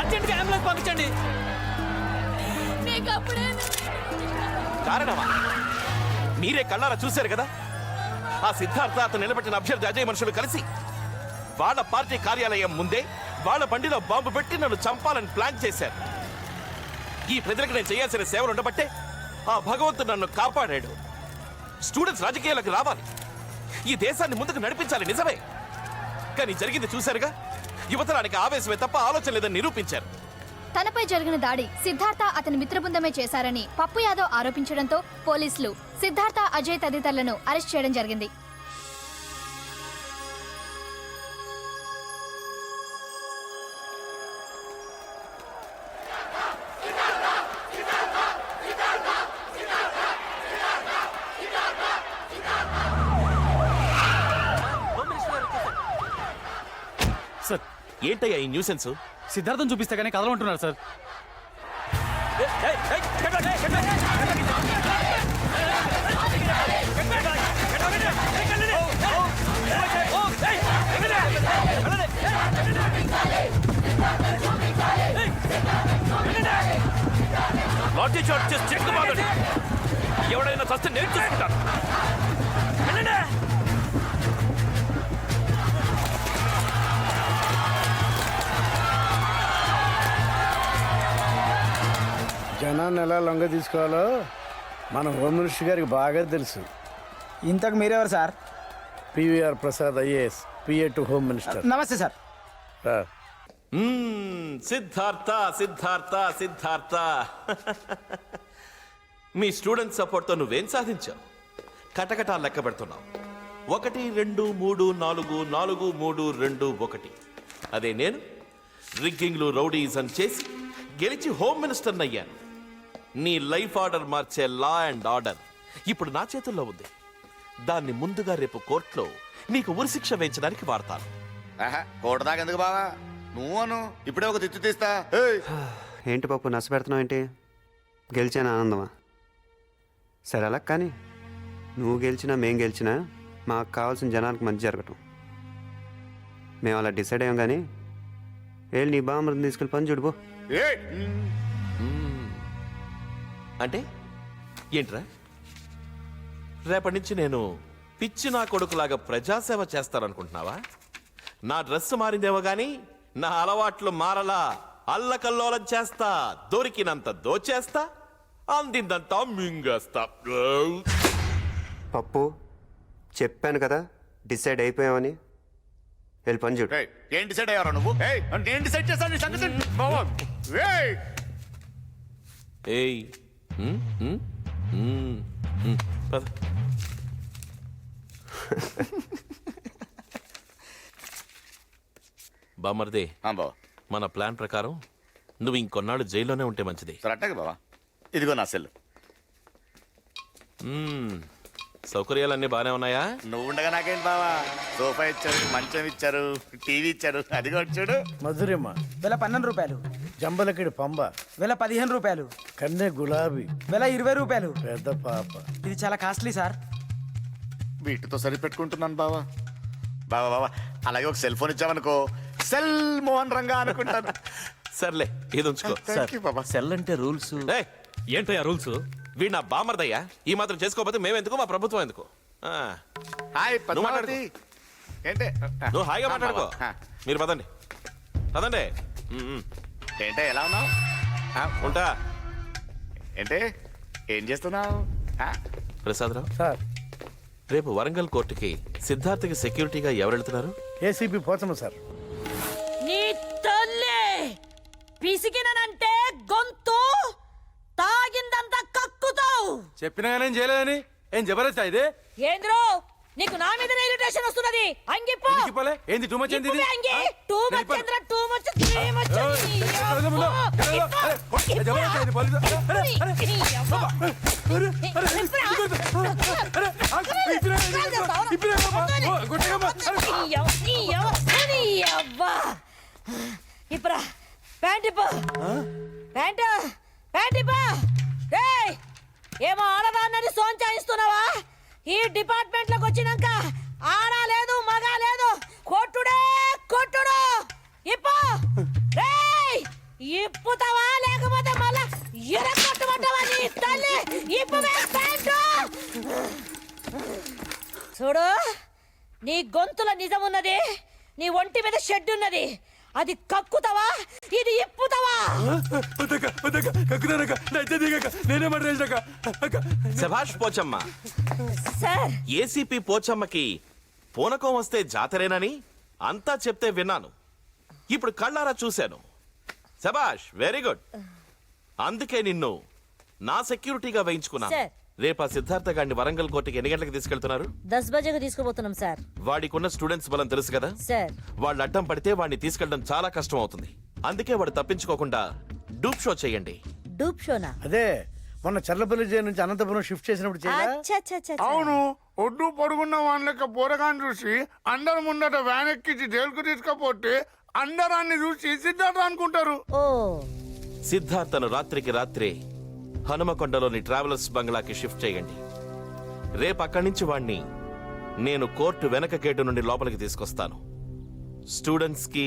అర్జెంట్గా అంబులెన్స్ పంపించండి. కారణమా? మీరే కళ్ళారా చూశారు కదా, ఆ సిద్ధార్థ అతను నిలబెట్టిన అభ్యర్థి అజయ్ మనుషులు కలిసి వాళ్ళ పార్టీ కార్యాలయం ముందే వాళ్ళ బండిలో బాంబు పెట్టి నన్ను చంపాలని ప్లాన్ చేశారు. ఈ ప్రజలకు నేను చేయాల్సిన సేవలు ఉండబట్టే ఆ భగవంతుడు నన్ను కాపాడాడు. స్టూడెంట్స్ రాజకీయాలకు రావాలి, ఈ దేశాన్ని ముందుకు నడిపించాలి, నిజమే. కానీ జరిగింది చూశారుగా, యువతరానికి ఆవేశమే తప్ప ఆలోచన లేదని నిరూపించారు. తనపై జరిగిన దాడి సిద్ధార్థ అతని మిత్రబృందమే చేశారని పప్పు యాదవ్ ఆరోపించడంతో పోలీసులు సిద్ధార్థ, అజయ్ తదితరులను అరెస్ట్ చేయడం జరిగింది. సార్, ఏంటయ్యా ఈ న్యూసెన్స్? సిద్ధార్థం చూపిస్తే కానీ కదలమంటున్నారు సార్. లాఠీ చార్జ్ చేసి చెక్కుమాగండి. ఎవడైనా చస్తే నేను చూసుకుంటాను. జనాన్ని ఎలా లొంగ తీసుకోవాలో మన హోమ్ మినిస్టర్ గారికి బాగా తెలుసు. ఇంతకు మీరెవరు sir? PVR Prasad IAS, PA to home minister. నమస్తే సార్. సిద్ధార్థ సిద్ధార్థ సిద్ధార్థ మీ స్టూడెంట్ సపోర్ట్తో నువ్వేం సాధించావు? కటకటా లెక్క పెడుతున్నావు. 1 2 3 4 4 3 2 1. అదే నేను రిగ్గింగ్లు రౌడీజం చేసి గెలిచి హోమ్ మినిస్టర్ అయ్యాను. నీ లైఫ్ ఆర్డర్ మార్చే లా అండ్ ఆర్డర్ ఇప్పుడు నా చేతుల్లో ఉంది. దాన్ని ముందుగా రేపు కోర్టులో నీకు ఉరిశిక్ష వేయించడానికి వాడతాను. కోట దాకా ఎందుకు బావా? నువ్వు ఇప్పుడే ఒక తిట్టు తీస్తా. ఏంటి పప్పు నష్టపెడుతున్నావు ఏంటి? గెలిచాను ఆనందమా? సరే అలా కానీ నువ్వు గెలిచినా మేం గెలిచినా మాకు కావాల్సిన జనానికి మంచి జరగటం. మేము అలా డిసైడ్ అయ్యాం కానీ వెళ్ళి నీ బామ్మని తీసుకెళ్ళి పని చూడుపో. అంటే ఏంట్రా? రేపటి నుంచి నేను పిచ్చి నా కొడుకులాగా ప్రజాసేవ చేస్తాననుకుంటున్నావా? నా డ్రెస్ మారిందేమో గాని నా అలవాట్లు మారలా. అల్లకల్లోలం చేస్తా, దొరికినంత దోచేస్తా, అందిందంతా మింగేస్తా. పప్పు చెప్పాను కదా డిసైడ్ అయిపోయామని. వెళ్ళి పని చూడు. ఏం డిసైడ్ అయ్యారా నువ్వు? నేను డిసైడ్ చేస్తాను నీ సంగతి. ఏయ్ పద. బామర్దే, మన ప్లాన్ ప్రకారం నువ్వు ఇంకొన్నాళ్ళు జైల్లోనే ఉంటే మంచిది. అట్టాగే బావా. ఇదిగో నా సెల్. సౌకర్యాలన్నీ బానే ఉన్నాయా? నువ్వు ఉండగా నాకేంటి బావా? సోఫా ఇచ్చారు, మంచం ఇచ్చారు, టీవీ ఇచ్చారు. అది కూడా చూడు. మధురిమ వెల 12 రూపాయలు. జంబలకిడి పంబ వెల 15 రూపాయలు. కన్నె గులాబీ వెల 20 రూపాయలు. పెద్ద పాప. ఇది చాలా కాస్ట్లీ సార్. వీటితో సరిపెట్టుకుంటున్నాను బావా. బావా బావా అలాగే ఒక సెల్ ఫోన్ ఇచ్చావనుకో, సెల్ మోహన్ రంగా అనుకుంటాను. సర్లే, ఇది ఉంచుకో. సెల్ అంటే రూల్స్. ఏంటయ్యా రూల్స్? వీడు నా బామర్దయ్యా. ఈ మాత్రం చేసుకోకపోతే మేమెందుకు, మా ప్రభుత్వం ఎందుకు? హాయ్ పద్మావతి. ఏంటే నువ్వు హాయిగా మాట్లాడుకో. మీరు పదండి పదండి. ఏంటే ఎలా ఉన్నావు? ఉంటా. ఏంటే ఏం చేస్తున్నావు? ప్రసాదరావు సార్, రేపు వరంగల్ కోర్టుకి సిద్ధార్థకి సెక్యూరిటీగా ఎవరు వెళ్తున్నారు? ACP Pochamma sir. నీ తల్లి పిసికినంటే గొంతు తాగిందంతా కక్కుతావు. చెప్పినా నేను చేయలేదని ఏం జబర్దస్త్ ఇది? ఏంద్రో నీకు నా మీద ఇరిటేషన్ వస్తున్నది. అంగిపో. ఏంది టూ మచ్? ఏంది అంగి టూ మచ్ చంద్ర, టూ మచ్ త్రీ మచ్. ఇప్పుడు ప్యాంటిపో, ప్యాంటు ప్యాంటిపో. ఏమో ఆడదాన్నని సోంచాయిస్తున్నావా? ఈ డిపార్ట్మెంట్ లోకి వచ్చినాక ఆడ లేదు మగ లేదు, కొట్టుడే కొట్టుడు. ఇప్పు రేయ్ ఇప్పుతావా లేకపోతే మళ్ళా ఎరగొట్టమంటావా నీ తల్లి ఇప్పు ప్యాంటు చూడు నీ గొంతుల నిజమున్నది నీ ఒంటి మీద షెడ్ ఉన్నది అది కక్కుతావా ఇది ఇప్పుతావా శభాష్ పోచమ్మ. సార్ ఏసీపీ పోచమ్మకి పూనకం వస్తే జాతరేనని అంతా చెప్తే విన్నాను. ఇప్పుడు కళ్ళారా చూశాను. శభాష్, వెరీ గుడ్. అందుకే నిన్ను నా సెక్యూరిటీగా వేయించుకున్నాను. సార్. రేపు ఆ సిద్ధార్థ గారిని వరంగల్ కోర్టుకి ఎన్ని గంటలకు తీసుకెళ్తున్నారు? 10 బజేకు తీసుకుపోతున్నాం సార్. వాడికున్న స్టూడెంట్స్ బలం తెలుసు కదా సార్ వాళ్ళు అడ్డం పడితే వాడిని తీసుకెళ్ళడం చాలా కష్టం అవుతుంది. అందుకే వాడు తప్పించుకోకుండా డూప్ షో చేయండి. డూప్ షోనా? అదే మొన్న చర్లపల్లి జైలు నుంచి అనంతపురం షిఫ్ట్ చేసినప్పుడు చేయలా? అచ్చచ్చచ్చచ్చ. అవును, ఒడ్డు పొడుగున్న వాళ్ళకి పోరగాన్ని చూసి అందరు ముందట వ్యాన్ ఎక్కించి జైలుకు తీసుకపోతే అందరాన్ని చూసి సిద్ధార్థ అనుకుంటారు. ఓ సిద్ధార్థను రాత్రికి రాత్రే హనుమకొండలోని ట్రావెలర్స్ బంగ్లాకి షిఫ్ట్ చేయండి. రేపు అక్కడి నుంచి వాణ్ణి నేను కోర్టు వెనక గేటు నుండి లోపలికి తీసుకొస్తాను. స్టూడెంట్స్ కి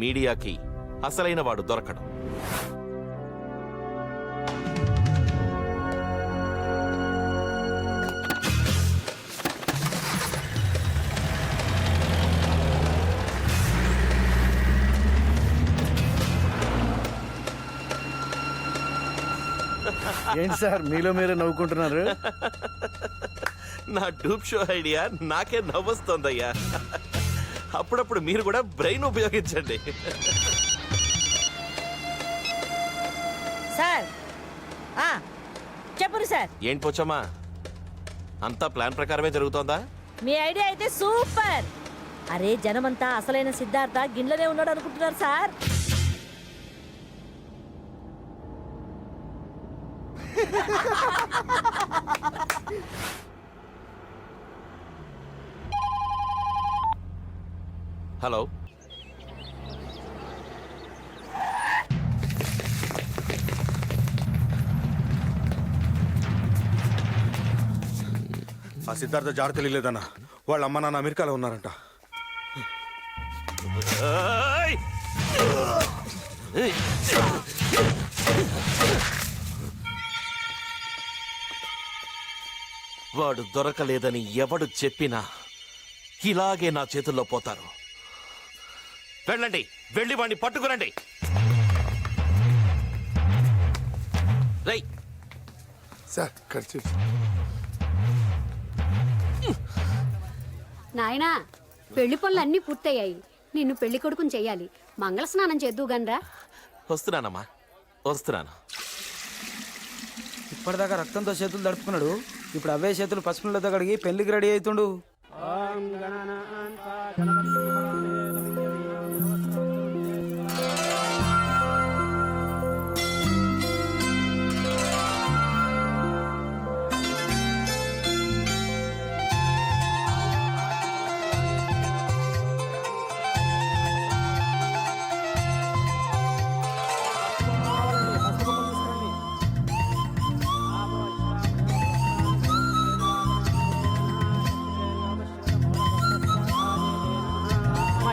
మీడియాకి అసలైన వాడు దొరకడం. ఏంటి సార్ మీలో మీరే నవ్వుకుంటున్నారు? నా డూప్ షో ఐడియా నాకే నవ్వొస్తోందయ్యా. అప్పుడప్పుడు మీరు కూడా బ్రెయిన్ ఉపయోగించండి. సార్ చెప్పురు సార్. ఏంటి పోచమ్మా, అంతా ప్లాన్ ప్రకారమే జరుగుతోందా? మీ ఐడియా అయితే సూపర్. అరే జనమంతా అసలైన సిద్ధార్థ గిన్నెలనే ఉన్నాడు అనుకుంటున్నారు సార్. హలో, ఆ సిద్ధార్థ జాడ తెలియలేదన్న, వాళ్ళ అమ్మ నాన్న అమెరికాలో ఉన్నారంట. వాడు దొరకలేదని ఎవడు చెప్పినా ఇలాగే నా చేతుల్లో పోతారు. వెళ్ళండి, వెళ్ళి వాడిని పట్టుకురండి. రై సార్ ఖర్చు. నాయనా పెళ్లి పనులు అన్నీ పూర్తయ్యాయి. నిన్ను పెళ్లి కొడుకుని చెయ్యాలి. మంగళ స్నానం చేద్దు గనరా. వస్తున్నానమ్మా, వస్తున్నాను. ఇప్పటిదాకా రక్తంతో చేతులు దడుపుకున్నాడు. ఇప్పుడు అవే చేతులు పసుపులతో కడిగి పెళ్లికి రెడీ అవుతుండు.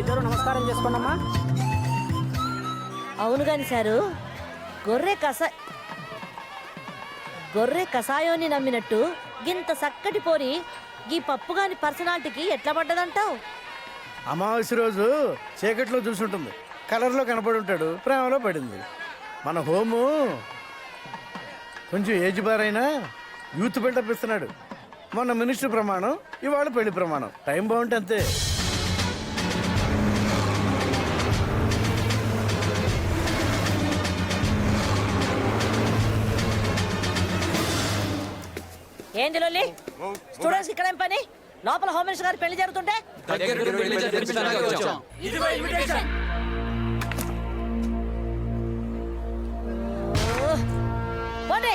ఇద్దరు నమస్కారం చేసుకోండమ్మా. అవును గాని సారు, గొర్రె కషాయోని నమ్మినట్టు గింత చక్కటి పోరి గీ పప్పు గాని పర్సనాలిటీకి ఎట్లా పడ్డదంటావు? అమావాస్య రోజు చీకట్లో చూసుంటుంది, కలర్లో కనపడి ఉంటాడు, ప్రేమలో పడింది. మన హోము కొంచెం ఏజ్ బార్ అయినా యూత్ బిల్డప్ ఇస్తున్నాడు. మొన్న మినిస్టర్ ప్రమాణం, ఇవాళ పెళ్లి ప్రమాణం. టైం బాగుంటే అంతే. ఏంది లొల్లి? స్టూడెంట్స్ ఇక్కడ ఏం పని? లోపల హోమ్ మినిస్టర్ గారి పెళ్లి జరుగుతుంటే పోండి.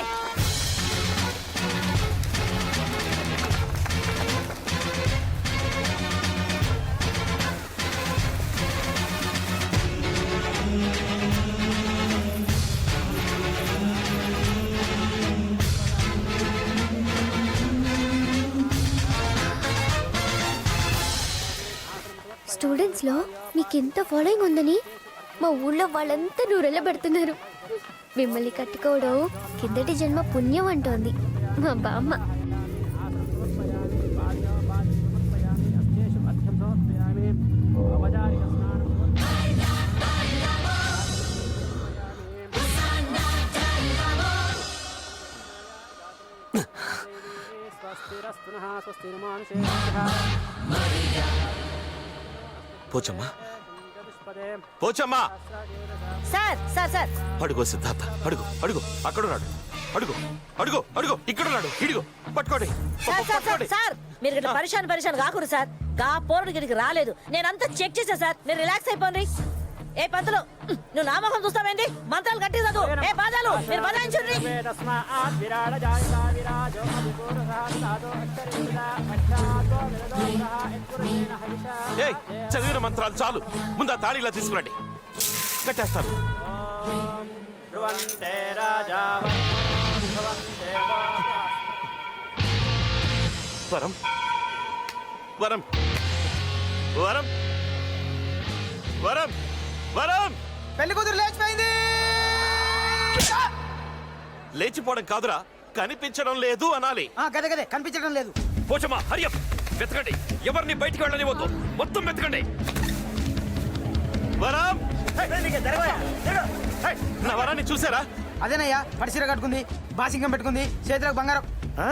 స్టూడెంట్స్ లో నీకెంత ఫాలోయింగ్ ఉందని మా ఊళ్ళో వాళ్ళంతా నూరెళ్ళ పెడుతున్నారు. మిమ్మల్ని కట్టుకోవడం కిందటి జన్మ పుణ్యం అంటోంది మా బామ్మ. Pochamma Pochamma sir sir sir అడుగో సిద్ధార్థ అడుగు అడుగు అక్కడున్నాడు అడుగు అడుగు అడుగు ఇక్కడున్నాడు ఇడుగు పట్టుకోండి సార్ సార్ సార్ పట్టుకోండి సార్ మీరు ఇట్లా పరిశాన్ కాకూడదు సార్ గా పోరుడు గిరికి రాలేదు నేనంతా చెక్ చేశా సార్ మీరు రిలాక్స్ అయిపోండి. ఏ పంతులు నువ్వు నామకం చూస్తావేంటి? మంత్రాలు కట్టి చదువు. ఏ బాధాలు మీరు బదాయించండి. ఏయ్ చదివిన మంత్రాలు చాలు, ముందు ఆ తాళిలా తీసుకురండి, కట్టేస్తాను. వరం వరం వరం వరం వరం పెళ్లి కూతురు లేచిపోయింది. లేచిపోవడం కాదురా, కనిపించడం లేదు అనాలి. గదే గదే కనిపించడం లేదు. పోచమ్మా హరియప్ వెతకండి, ఎవరిని బయటికి వెళ్ళనివ్వద్దు, మొత్తం వెతకండి. వరం నా వరాన్ని చూసారా? అదేనయ్యా, పడిసీర కట్టుకుంది, బాసింగం పెట్టుకుంది, చేతులకు బంగారం. ఆ,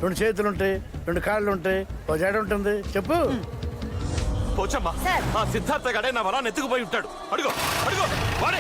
2 చేతులు ఉంటాయి, 2 కాళ్ళు ఉంటాయి, ఓ జడ ఉంటుంది. చెప్పు. పోచమ్మా సార్. ఆ సిద్ధార్థ గడే నా వరాన్ని ఎత్తుకుపోయి ఉంటాడు. అడుగు అడుగు వాడే